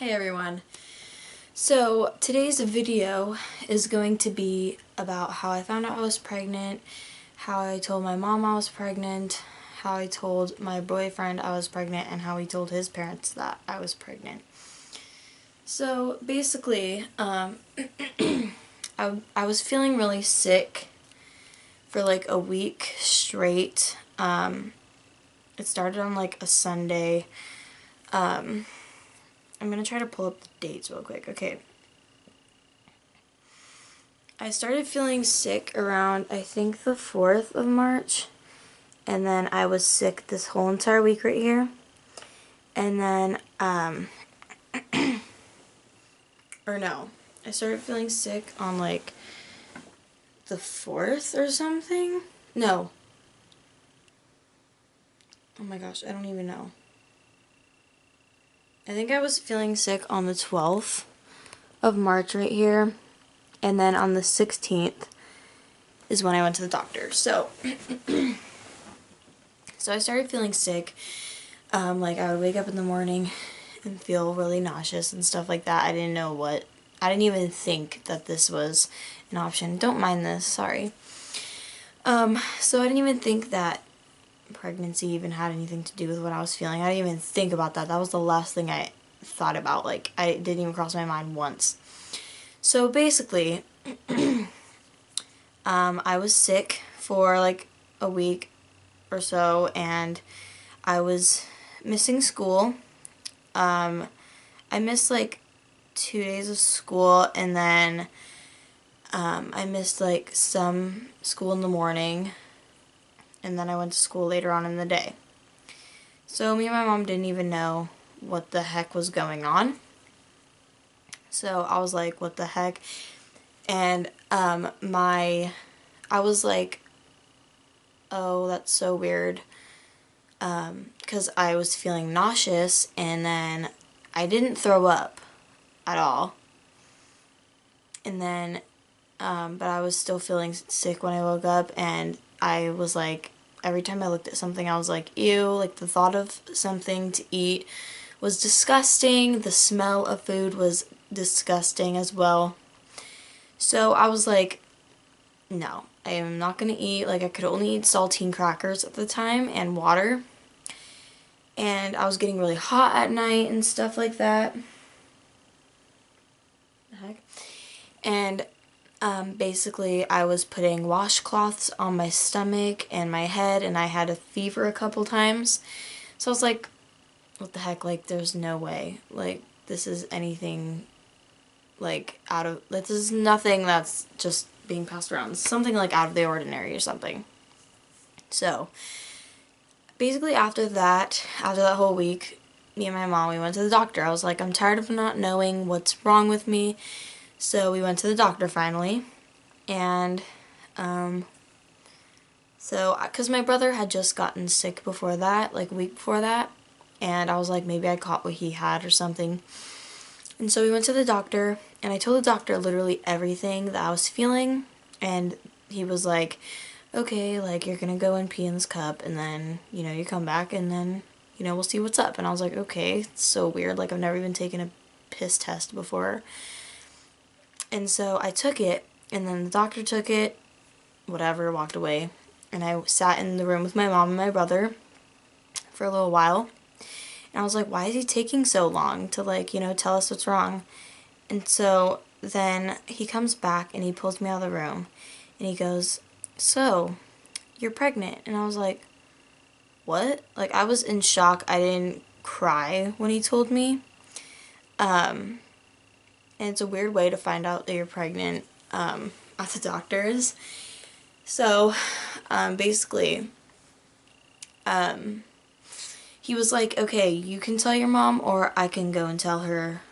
Hey everyone. So today's video is going to be about how I found out I was pregnant, how I told my mom I was pregnant, how I told my boyfriend I was pregnant, and how he told his parents that I was pregnant. So basically, I was feeling really sick for like a week straight. It started on like a Sunday. I'm going to try to pull up the dates real quick. Okay. I started feeling sick around, I think, the 4th of March. And then I was sick this whole entire week right here. And then, or no, I started feeling sick on like the 4th or something. No. Oh my gosh, I don't even know. I think I was feeling sick on the 12th of March right here. And then on the 16th is when I went to the doctor. So, I started feeling sick. Like I would wake up in the morning and feel really nauseous and stuff like that. I didn't even think that this was an option. Don't mind this, sorry. So I didn't even think that pregnancy even had anything to do with what I was feeling. I didn't even think about that. That was the last thing I thought about. Like, I didn't even cross my mind once. So basically, I was sick for like a week or so, and I was missing school. I missed like 2 days of school, and then I missed like some school in the morning, and then I went to school later on in the day. So me and my mom didn't even know what the heck was going on. So I was like, what the heck? And I was like, oh, that's so weird. Because I was feeling nauseous, and then I didn't throw up at all. And then, but I was still feeling sick when I woke up, and I was like, every time I looked at something, I was like, ew, like the thought of something to eat was disgusting. The smell of food was disgusting as well. So I was like, no, I am not going to eat. Like, I could only eat saltine crackers at the time and water. And I was getting really hot at night and stuff like that. The heck? And basically I was putting washcloths on my stomach and my head, and I had a fever a couple times. So I was like, what the heck, like there's no way, like this is anything like this is nothing that's just being passed around. It's something like out of the ordinary or something. So basically after that whole week, me and my mom, we went to the doctor. I was like, I'm tired of not knowing what's wrong with me. So we went to the doctor finally. And because my brother had just gotten sick before that, like a week before that, and I was like, maybe I caught what he had or something. And so we went to the doctor, and I told the doctor literally everything that I was feeling, and he was like, okay, like, you're gonna go and pee in this cup, and then, you come back, and then, we'll see what's up. And I was like, okay, it's so weird, like, I've never even taken a piss test before. And so I took it, and then the doctor took it, whatever, walked away, and I sat in the room with my mom and my brother for a little while. And I was like, why is he taking so long to, like, tell us what's wrong? And so then he comes back and he pulls me out of the room and he goes, so, you're pregnant. And I was like, what? Like, I was in shock. I didn't cry when he told me. And it's a weird way to find out that you're pregnant at the doctor's. So, basically, he was like, okay, you can tell your mom, or I can go and tell her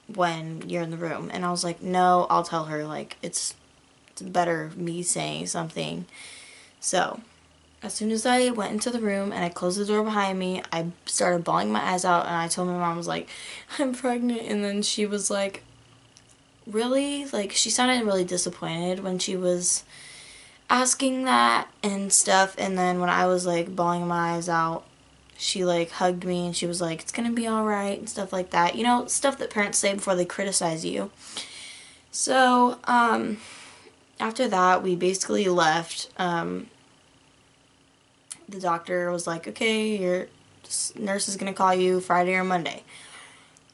when you're in the room. And I was like, no, I'll tell her, like, it's better me saying something. So, as soon as I went into the room and I closed the door behind me, I started bawling my eyes out, and I told my mom, I was like, I'm pregnant. And then she was like, really? Like, she sounded really disappointed when she was asking that and stuff. And then when I was like bawling my eyes out, she like hugged me and she was like, it's gonna be alright and stuff like that. You know, stuff that parents say before they criticize you. So, after that, we basically left. The doctor was like, okay, your nurse is gonna call you Friday or Monday.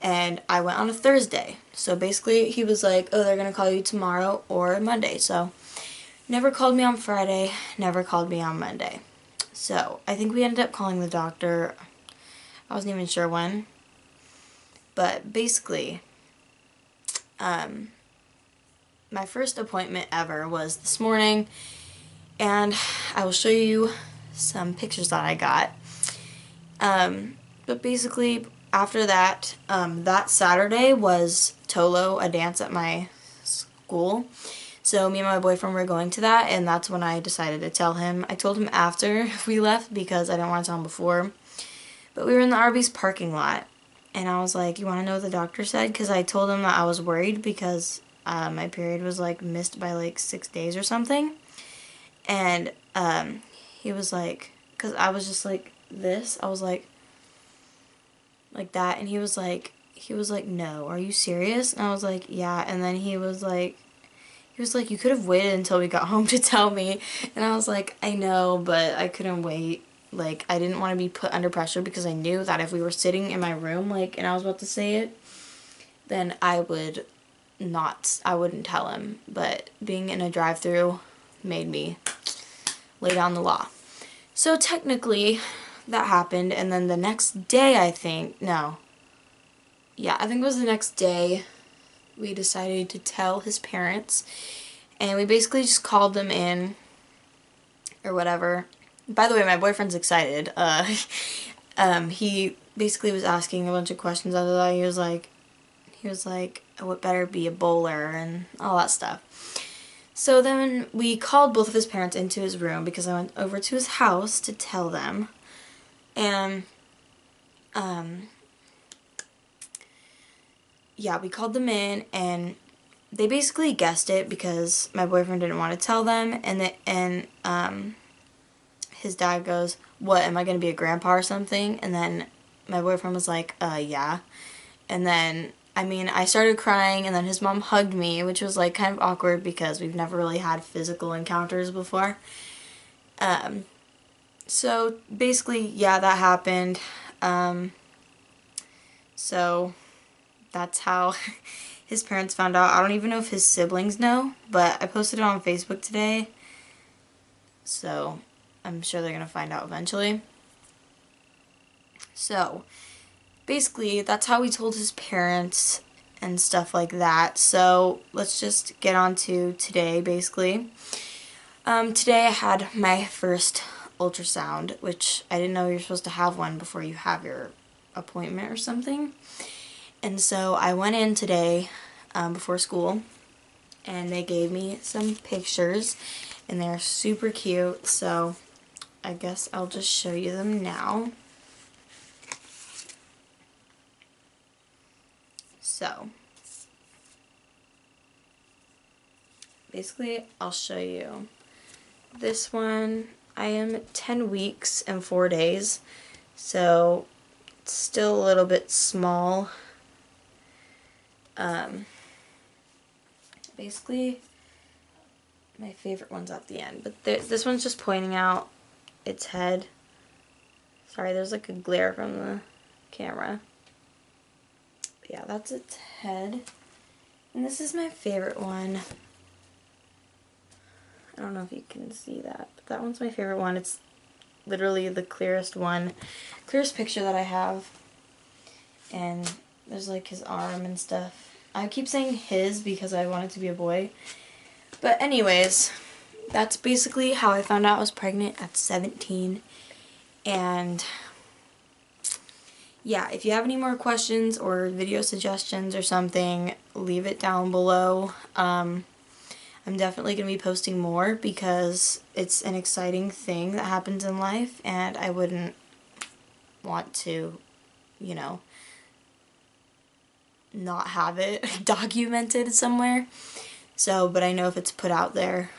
And I went on a Thursday. So basically, he was like, oh, they're gonna call you tomorrow or Monday. So, never called me on Friday, never called me on Monday. So, I think we ended up calling the doctor, I wasn't even sure when. But basically, my first appointment ever was this morning, and I will show you some pictures that I got. But basically, after that, that Saturday was Tolo, a dance at my school. So me and my boyfriend were going to that, and that's when I decided to tell him. I told him after we left because I didn't want to tell him before. But we were in the Arby's parking lot, and I was like, you want to know what the doctor said? Because I told him that I was worried because my period was like missed by like 6 days or something. And he was like, because I was just like this, I was like that, and he was like, no, are you serious? And I was like, yeah. And then he was like, you could have waited until we got home to tell me. And I was like, I know, but I couldn't wait. Like, I didn't want to be put under pressure because I knew that if we were sitting in my room, like, and I was about to say it, then I wouldn't tell him. But being in a drive-thru made me lay down the law. So technically, that happened, and then the next day, I think it was the next day, we decided to tell his parents, and we basically just called them in, or whatever. By the way, my boyfriend's excited. He basically was asking a bunch of questions after that. He was like, oh, it better be a bowler, and all that stuff. So then we called both of his parents into his room because I went over to his house to tell them. And, yeah, we called them in, and they basically guessed it because my boyfriend didn't want to tell them. And his dad goes, what, am I going to be a grandpa or something? And then my boyfriend was like, yeah. And then, I started crying, and then his mom hugged me, which was, like, kind of awkward because we've never really had physical encounters before. So, basically, yeah, that happened. So, that's how his parents found out. I don't even know if his siblings know, but I posted it on Facebook today. So, I'm sure they're going to find out eventually. So, basically, that's how we told his parents and stuff like that. So, let's just get on to today, basically. Today I had my first ultrasound, which I didn't know you're supposed to have one before you have your appointment or something. And so I went in today before school, and they gave me some pictures, and they're super cute, so I guess I'll just show you them now. So, basically, I'll show you. This one, I am 10 weeks and 4 days, so it's still a little bit small. Basically, my favorite one's at the end, but this one's just pointing out its head. Sorry, there's like a glare from the camera. But yeah, that's its head. And this is my favorite one. I don't know if you can see that, but that one's my favorite one. It's literally the clearest picture that I have. And there's like his arm and stuff. I keep saying his because I want it to be a boy. But anyways, that's basically how I found out I was pregnant at 17. And yeah, if you have any more questions or video suggestions or something, leave it down below. I'm definitely going to be posting more because it's an exciting thing that happens in life, and I wouldn't want to, you know, not have it documented somewhere. So, but I know if it's put out there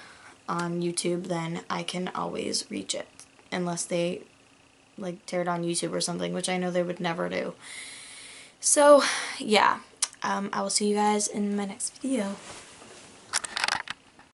on YouTube, then I can always reach it, unless they like tear down YouTube or something, which I know they would never do. So yeah, I will see you guys in my next video.